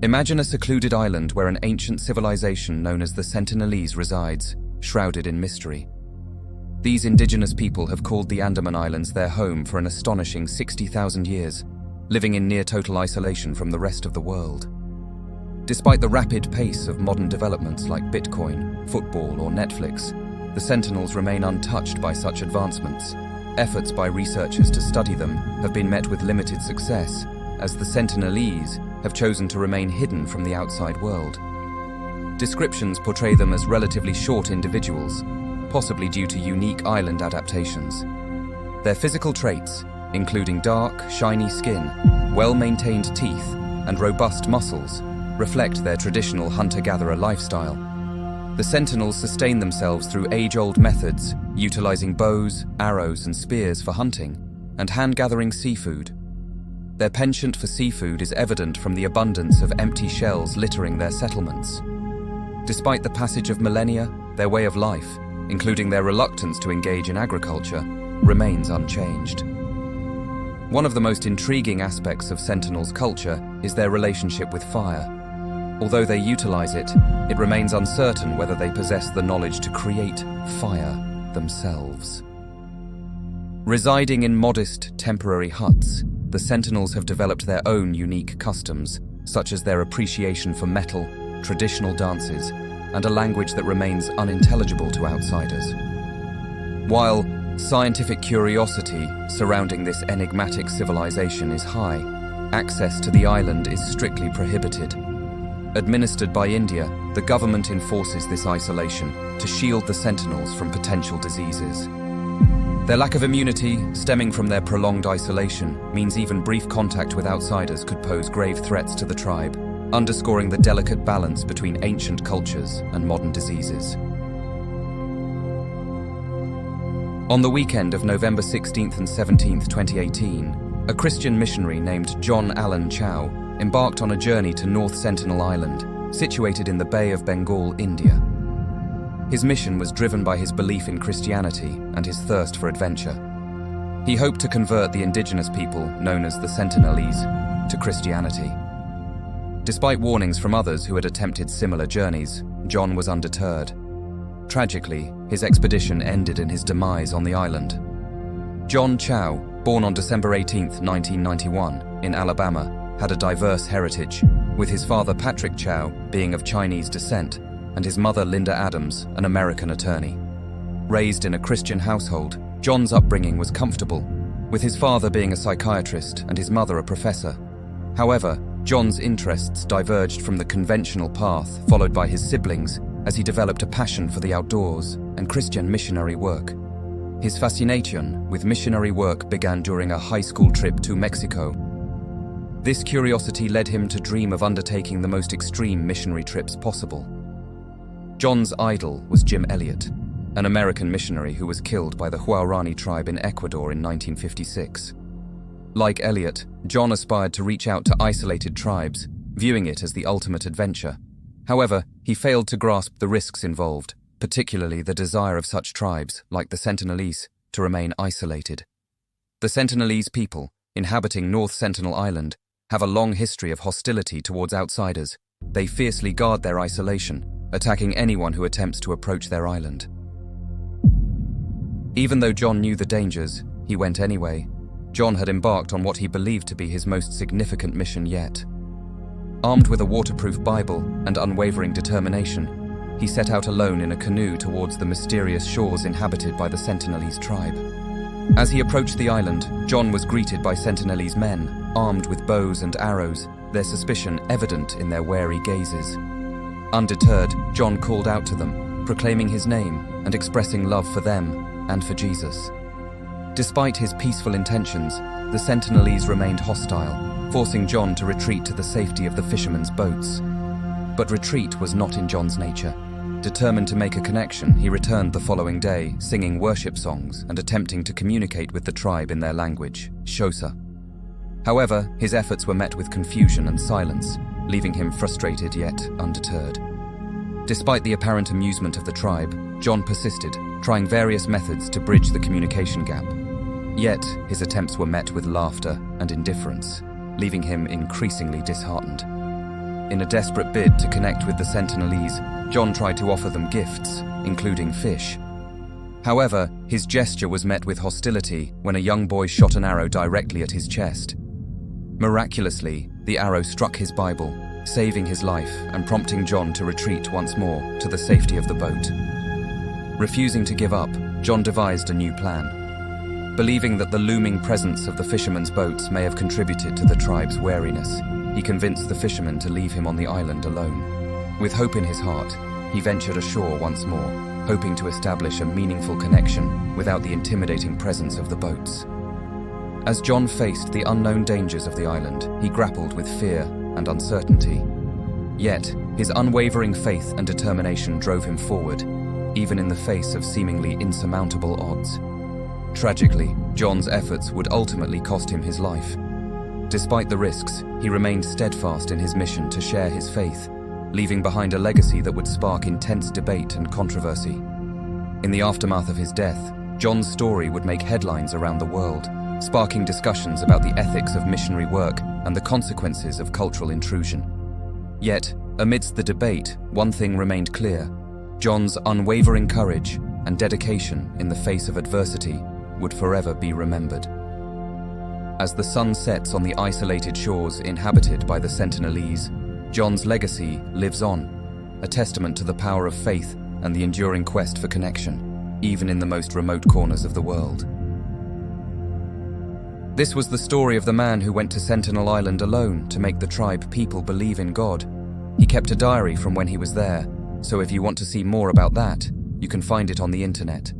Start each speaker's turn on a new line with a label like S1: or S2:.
S1: Imagine a secluded island where an ancient civilization known as the Sentinel Island resides, shrouded in mystery. These indigenous people have called the Andaman Islands their home for an astonishing 60,000 years, living in near-total isolation from the rest of the world. Despite the rapid pace of modern developments like Bitcoin, football, or Netflix, the Sentinels remain untouched by such advancements. Efforts by researchers to study them have been met with limited success, as the Sentinel Island have chosen to remain hidden from the outside world. Descriptions portray them as relatively short individuals, possibly due to unique island adaptations. Their physical traits, including dark, shiny skin, well-maintained teeth, and robust muscles, reflect their traditional hunter-gatherer lifestyle. The Sentinels sustain themselves through age-old methods, utilizing bows, arrows, and spears for hunting, and hand-gathering seafood. Their penchant for seafood is evident from the abundance of empty shells littering their settlements. Despite the passage of millennia, their way of life, including their reluctance to engage in agriculture, remains unchanged. One of the most intriguing aspects of Sentinels' culture is their relationship with fire. Although they utilize it, it remains uncertain whether they possess the knowledge to create fire themselves. Residing in modest, temporary huts, the Sentinels have developed their own unique customs, such as their appreciation for metal, traditional dances, and a language that remains unintelligible to outsiders. While scientific curiosity surrounding this enigmatic civilization is high, access to the island is strictly prohibited. Administered by India, the government enforces this isolation to shield the Sentinels from potential diseases. Their lack of immunity, stemming from their prolonged isolation, means even brief contact with outsiders could pose grave threats to the tribe, underscoring the delicate balance between ancient cultures and modern diseases. On the weekend of November 16th and 17th, 2018, a Christian missionary named John Allen Chau embarked on a journey to North Sentinel Island, situated in the Bay of Bengal, India. His mission was driven by his belief in Christianity and his thirst for adventure. He hoped to convert the indigenous people, known as the Sentinelese, to Christianity. Despite warnings from others who had attempted similar journeys, John was undeterred. Tragically, his expedition ended in his demise on the island. John Chau, born on December 18, 1991, in Alabama, had a diverse heritage, with his father Patrick Chau being of Chinese descent and his mother Linda Adams, an American attorney. Raised in a Christian household, John's upbringing was comfortable, with his father being a psychiatrist and his mother a professor. However, John's interests diverged from the conventional path followed by his siblings as he developed a passion for the outdoors and Christian missionary work. His fascination with missionary work began during a high school trip to Mexico. This curiosity led him to dream of undertaking the most extreme missionary trips possible. John's idol was Jim Elliot, an American missionary who was killed by the Huaorani tribe in Ecuador in 1956. Like Elliot, John aspired to reach out to isolated tribes, viewing it as the ultimate adventure. However, he failed to grasp the risks involved, particularly the desire of such tribes, like the Sentinelese, to remain isolated. The Sentinelese people, inhabiting North Sentinel Island, have a long history of hostility towards outsiders. They fiercely guard their isolation, attacking anyone who attempts to approach their island. Even though John knew the dangers, he went anyway. John had embarked on what he believed to be his most significant mission yet. Armed with a waterproof Bible and unwavering determination, he set out alone in a canoe towards the mysterious shores inhabited by the Sentinelese tribe. As he approached the island, John was greeted by Sentinelese men, armed with bows and arrows, their suspicion evident in their wary gazes. Undeterred, John called out to them, proclaiming his name and expressing love for them and for Jesus. Despite his peaceful intentions, the Sentinelese remained hostile, forcing John to retreat to the safety of the fishermen's boats. But retreat was not in John's nature. Determined to make a connection, he returned the following day, singing worship songs and attempting to communicate with the tribe in their language, Xhosa. However, his efforts were met with confusion and silence, leaving him frustrated yet undeterred. Despite the apparent amusement of the tribe, John persisted, trying various methods to bridge the communication gap. Yet, his attempts were met with laughter and indifference, leaving him increasingly disheartened. In a desperate bid to connect with the Sentinelese, John tried to offer them gifts, including fish. However, his gesture was met with hostility when a young boy shot an arrow directly at his chest. Miraculously, the arrow struck his Bible, saving his life and prompting John to retreat once more to the safety of the boat. Refusing to give up, John devised a new plan. Believing that the looming presence of the fishermen's boats may have contributed to the tribe's wariness, he convinced the fishermen to leave him on the island alone. With hope in his heart, he ventured ashore once more, hoping to establish a meaningful connection without the intimidating presence of the boats. As John faced the unknown dangers of the island, he grappled with fear and uncertainty. Yet, his unwavering faith and determination drove him forward, even in the face of seemingly insurmountable odds. Tragically, John's efforts would ultimately cost him his life. Despite the risks, he remained steadfast in his mission to share his faith, leaving behind a legacy that would spark intense debate and controversy. In the aftermath of his death, John's story would make headlines around the world, sparking discussions about the ethics of missionary work and the consequences of cultural intrusion. Yet, amidst the debate, one thing remained clear: John's unwavering courage and dedication in the face of adversity would forever be remembered. As the sun sets on the isolated shores inhabited by the Sentinelese, John's legacy lives on, a testament to the power of faith and the enduring quest for connection, even in the most remote corners of the world. This was the story of the man who went to Sentinel Island alone to make the tribe people believe in God. He kept a diary from when he was there, so if you want to see more about that, you can find it on the internet.